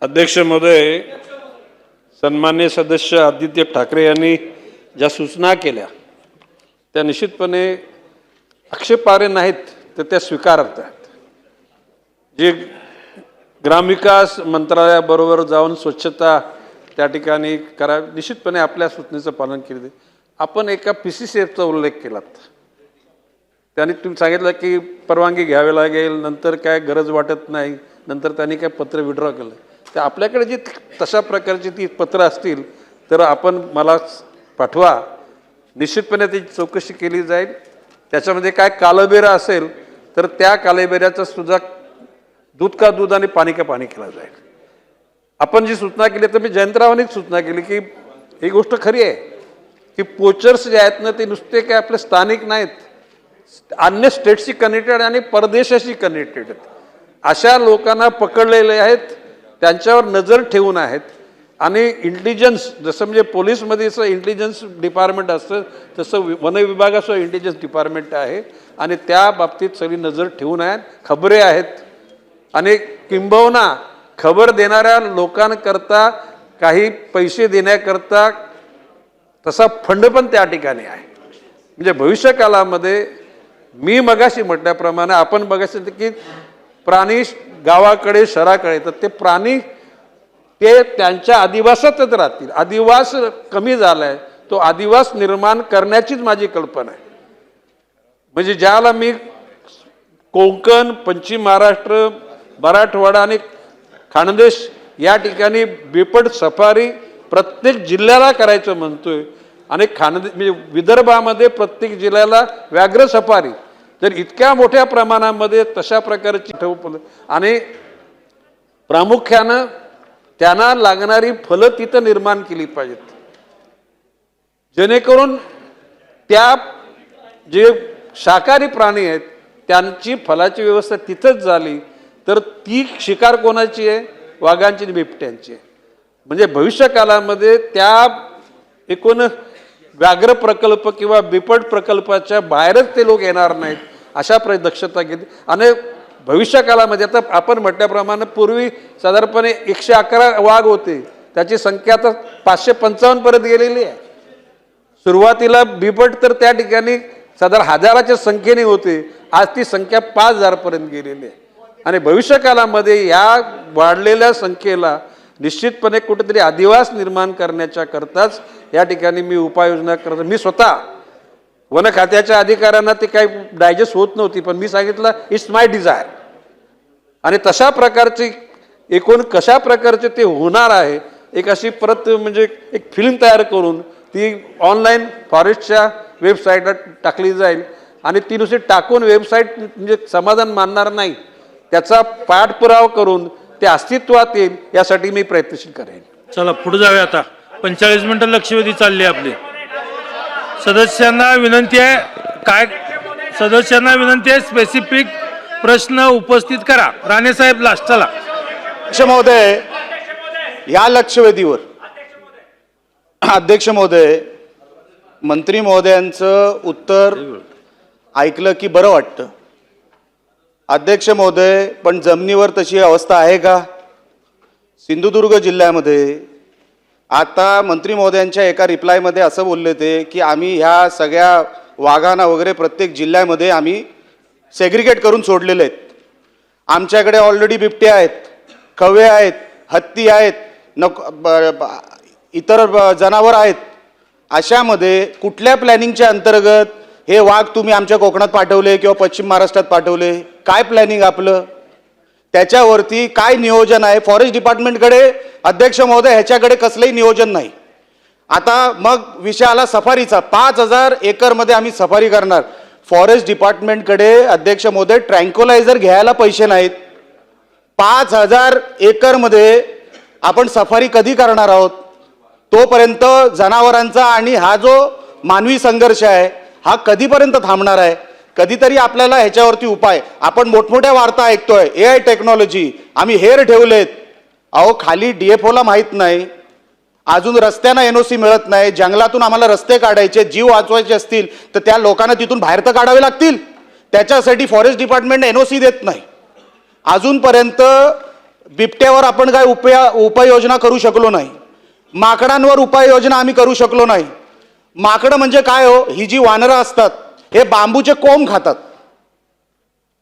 अध्यक्ष महोदय, सन्मान्य सदस्य आदित्य ठाकरे यांनी ज्या सूचना केल्या त्या निश्चितपणे आक्षेपार्ह नाहीत, तर त्या स्वीकारार्थ आहेत। जे ग्रामविकास मंत्रालयाबरोबर जाऊन स्वच्छता त्या ठिकाणी करा, निश्चितपणे आपल्या सूचनेचं पालन केले। आपण एका PCCFचा उल्लेख केलात, त्यांनी तुम्ही सांगितलं की परवानगी घ्यावी लागेल, नंतर काय गरज वाटत नाही, नंतर त्यांनी काय पत्र विड्रॉ केलं। तर आपल्याकडे जी तशा प्रकारची ती पत्र असतील तर आपण मला पाठवा, निश्चितपणे त्याची चौकशी केली जाईल। त्याच्यामध्ये काय कालबेरा असेल तर त्या कालबेऱ्याचा सुद्धा दूध का दूध आणि पाणी का पाणी केला जाईल। आपण जी सूचना केली तर मी जयंतरावांनी सूचना केली की ही गोष्ट खरी आहे की पोचर्स जे आहेत ना ते नुसते काय आपले स्थानिक नाहीत, अन्य स्टेटशी कनेक्टेड आणि परदेशाशी कनेक्टेड आहेत। अशा लोकांना पकडलेले आहेत, त्यांच्यावर नजर ठेवून आहेत आणि इंटेलिजन्स, जसं म्हणजे पोलीसमध्ये जसं इंटेलिजन्स डिपार्टमेंट असतं तसं वन विभागाचं इंटेलिजन्स डिपार्टमेंट आहे आणि त्या बाबतीत सगळी नजर ठेवून आहेत, खबरे आहेत आणि किंबहुना खबर देणाऱ्या लोकांकरता काही पैसे देण्याकरता तसा फंड पण त्या ठिकाणी आहे। म्हणजे भविष्यकालामध्ये मी मगाशी म्हटल्याप्रमाणे आपण बघायचं की प्राणी गावाकडे शहराकडे, तर ते प्राणी ते त्यांच्या अधिवासातच राहतील। अधिवास कमी झालाय, तो अधिवास निर्माण करण्याचीच माझी कल्पना आहे। म्हणजे ज्याला मी कोकण, पश्चिम महाराष्ट्र, मराठवाडा आणि खानदेश या ठिकाणी बिबट सफारी प्रत्येक जिल्ह्याला करायचं म्हणतोय आणि म्हणजे विदर्भामध्ये प्रत्येक जिल्ह्याला व्याघ्र सफारी, तर इतक्या मोठ्या प्रमाणामध्ये तशा प्रकारची ठेव आणि प्रामुख्यानं त्यांना लागणारी फलं तिथं निर्माण केली पाहिजेत, जेणेकरून त्या जे शाकाहारी प्राणी आहेत त्यांची फलाची व्यवस्था तिथंच झाली तर ती शिकार कोणाची आहे? वाघांची आणि बिबट्यांची आहे। म्हणजे भविष्यकालामध्ये त्या एकूण व्याघ्र प्रकल्प किंवा बिबट प्रकल्पाच्या बाहेरच ते लोक येणार नाहीत, अशा दक्षता घेतली। आणि भविष्यकालामध्ये आता आपण म्हटल्याप्रमाणे पूर्वी साधारणपणे 111 वाघ होते, त्याची संख्या आता 555 पर्यंत गेलेली आहे। सुरुवातीला बिबट तर त्या ठिकाणी साधारण हजाराच्या संख्येने होते, आज ती संख्या 5000 पर्यंत गेलेली आहे। आणि भविष्यकालामध्ये या वाढलेल्या संख्येला निश्चितपणे कुठेतरी अधिवास निर्माण करण्याच्या करताच या ठिकाणी मी उपाययोजना करतो। मी स्वतः वन खात्याच्या अधिकाऱ्यांना ते काही डायजेस्ट होत नव्हती, पण मी सांगितलं इट्स माय डिझायर आणि तशा प्रकारची एकूण कशा प्रकारचे ते होणार आहे एक अशी परत म्हणजे एक फिल्म तयार करून ती ऑनलाईन फॉरेस्टच्या वेबसाईटला टाकली जाईल आणि ती नुसती टाकून वेबसाईट म्हणजे समाधान मानणार नाही, त्याचा पाठपुरावा करून ते अस्तित्वात येईल यासाठी मी प्रयत्नशील करेन। चला पुढे जाऊया। आता 45 मिनिटं लक्षवेधी चालली आपली। सदस्यांना विनंती आहे स्पेसिफिक प्रश्न उपस्थित करा। राणे साहेब लास्ट। चला अध्यक्ष महोदय, या लक्षवेधीवर अध्यक्ष महोदय मंत्री महोदयांचं उत्तर ऐकलं की बरं वाटतं। अध्यक्ष महोदय, पण जमिनीवर तशी अवस्था आहे का? सिंधुदुर्ग जिल्ह्यामध्ये आता मंत्री महोदयांच्या एका रिप्लायमध्ये असं बोलले ते की आम्ही ह्या सगळ्या वाघांना वगैरे प्रत्येक जिल्ह्यामध्ये आम्ही सेग्रिगेट करून सोडलेले आहेत। आमच्याकडे ऑलरेडी बिबटे आहेत, कव्वे आहेत, हत्ती आहेत, इतर जनावर आहेत। अशामध्ये कुठल्या प्लॅनिंगच्या अंतर्गत हे वाघ तुम्ही आमच्या कोकणात पाठवले किंवा पश्चिम महाराष्ट्रात पाठवले? काय प्लॅनिंग आपलं? त्याच्यावरती काय नियोजन आहे? फॉरेस्ट डिपार्टमेंटकडे अध्यक्ष महोदय ह्याच्याकडे कसलंही नियोजन नाही। आता मग विषय आला सफारीचा। 5000 एकरमध्ये आम्ही सफारी करणार। फॉरेस्ट डिपार्टमेंटकडे अध्यक्ष महोदय ट्रँक्युलायझर घ्यायला पैसे नाहीत। 5000 एकरमध्ये आपण सफारी कधी करणार आहोत? तोपर्यंत जनावरांचा आणि हा जो मानवी संघर्ष आहे हा कधीपर्यंत थांबणार आहे? कधीतरी आपल्याला ह्याच्यावरती उपाय, आपण मोठमोठ्या वार्ता ऐकतोय AI टेक्नॉलॉजी, आम्ही हेर ठेवलेत। अहो खाली DFOला माहीत नाही, अजून रस्त्यांना NOC मिळत नाही, जंगलातून आम्हाला रस्ते काढायचे, जीव वाचवायचे असतील तर त्या लोकांना तिथून बाहेर तर काढावे लागतील, त्याच्यासाठी फॉरेस्ट डिपार्टमेंट NOC देत नाही। अजूनपर्यंत बिबट्यावर आपण काय उपाययोजना करू शकलो नाही, माकडांवर उपाययोजना आम्ही करू शकलो नाही. माकडं म्हणजे काय हो, ही जी वानरं असतात हे बांबूचे कोंब खातात.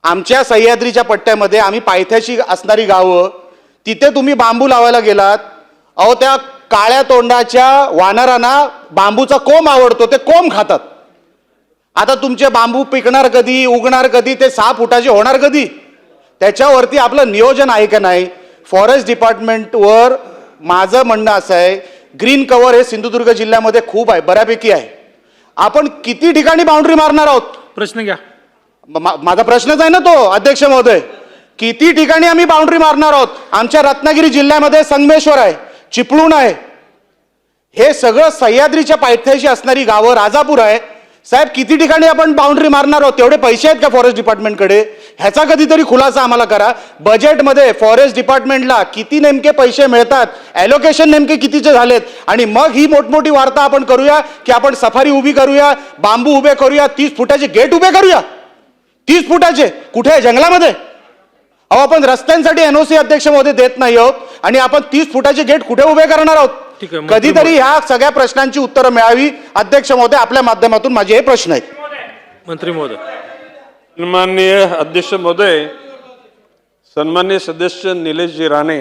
आमच्या सह्याद्रीच्या पट्ट्यामध्ये आम्ही पायथ्याशी असणारी गावं, तिथे तुम्ही बांबू लावायला गेलात, अहो त्या काळ्या तोंडाच्या वानरांना बांबूचा कोंब आवडतो, ते कोंब खातात. आता तुमचे बांबू पिकणार कधी, उगणार कधी, ते 6 फुटाचे होणार कधी, त्याच्यावरती आपलं नियोजन आहे का नाही. फॉरेस्ट डिपार्टमेंटवर माझं म्हणणं असं आहे, ग्रीन कव्हर हे सिंधुदुर्ग जिल्ह्यामध्ये खूप आहे, बऱ्यापैकी आहे. आपण किती ठिकाणी बाउंड्री मारणार आहोत? प्रश्न घ्या. माझा प्रश्नच आहे ना तो, अध्यक्ष महोदय. किती ठिकाणी आम्ही बाउंड्री मारणार आहोत? आमच्या रत्नागिरी जिल्ह्यामध्ये संगमेश्वर आहे, चिपळूण आहे, हे सगळं सह्याद्रीच्या पायथ्याशी असणारी गावं, राजापूर आहे. साहेब किती ठिकाणी आपण बाउंड्री मारणार आहोत? तेवढे पैसे आहेत का फॉरेस्ट डिपार्टमेंटकडे? ह्याचा कधीतरी खुलासा आम्हाला करा. बजेटमध्ये फॉरेस्ट डिपार्टमेंटला किती नेमके पैसे मिळतात, ॲलोकेशन नेमके कितीचे झालेत, आणि मग ही मोठमोठी वार्ता आपण करूया की आपण सफारी उभी करूया, बांबू उभे करूया, 30 फुटाचे गेट उभे करूया. 30 फुटाचे कुठे आहे? जंगलामध्ये. अहो आपण रस्त्यांसाठी NOC अध्यक्ष महोदय देत नाही आहोत आणि आपण 30 फुटाचे गेट कुठे उभे करणार आहोत? ठीक आहे, मंत्री कधीतरी ह्या सगळ्या प्रश्नांची उत्तरं मिळावी. अध्यक्ष महोदय, आपल्या माध्यमातून माझे हे प्रश्न आहेत. मंत्री महोदय. सन्माननीय अध्यक्ष महोदय, सन्माननीय सदस्य निलेशजी राणे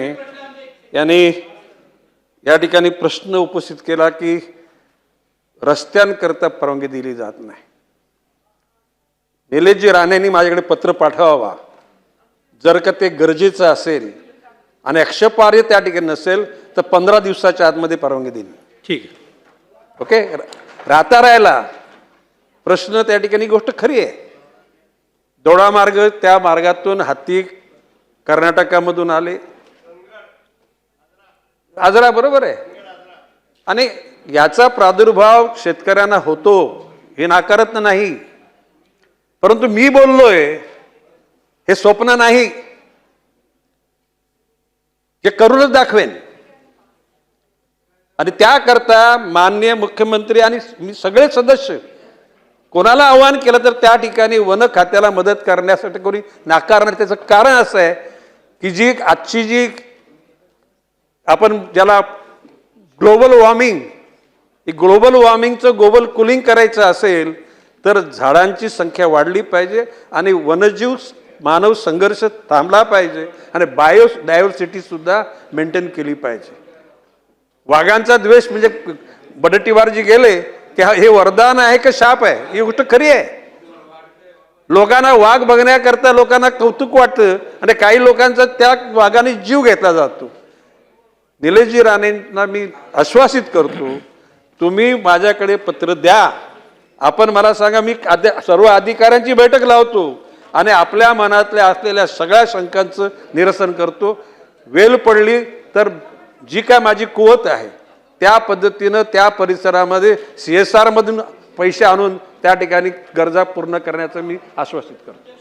यांनी या ठिकाणी प्रश्न उपस्थित केला की रस्त्यांकरता परवानगी दिली जात नाही. निलेशजी राणेंनी माझ्याकडे पत्र पाठवावा, जर का ते गरजेचं असेल आणि आक्षेपार्ह त्या ठिकाणी नसेल तर 15 दिवसाच्या आतमध्ये परवानगी देईल. ठीक आहे. ओके. राहता राहिला प्रश्न त्या ठिकाणी गोष्ट खरी आहे. दोडा मार्ग, त्या मार्गातून हत्ती कर्नाटकामधून आले, आजरा बरोबर आहे, आणि याचा प्रादुर्भाव शेतकऱ्यांना होतो हे नाकारत नाही. परंतु मी बोललोय हे स्वप्न नाही, हे करूनच दाखवेन. आणि त्याकरता माननीय मुख्यमंत्री आणि मी सगळे सदस्य कोणाला आवाहन केलं तर त्या ठिकाणी वन खात्याला मदत करण्यासाठी कोणी नाकारणार. त्याचं कारण असं आहे की जी आजची जी आपण ज्याला ग्लोबल वॉर्मिंग, ग्लोबल वॉर्मिंगचं ग्लोबल कुलिंग करायचं असेल तर झाडांची संख्या वाढली पाहिजे आणि वनजीव मानव संघर्ष थांबला पाहिजे आणि बायो डायव्हर्सिटी सुद्धा मेंटेन केली पाहिजे. वाघांचा द्वेष म्हणजे बडटीवार जी गेले की हे वरदान आहे का शाप आहे, ही गोष्ट खरी आहे. लोकांना वाघ बघण्याकरता लोकांना कौतुक वाटतं आणि काही लोकांचा त्या वाघाने जीव घेतला जातो. निलेशजी राणेंना मी आश्वासित करतो, तुम्ही माझ्याकडे पत्र द्या, आपण मला सांगा, मी सर्व अधिकाऱ्यांची बैठक लावतो आणि आपल्या मनातल्या असलेल्या सगळ्या शंकांचं निरसन करतो. वेळ पडली तर जी काय माझी कुवत आहे त्या पद्धतीनं त्या परिसरामध्ये CSR मधून पैसे आणून त्या ठिकाणी गरजा पूर्ण करण्याचं मी आश्वासित करतो.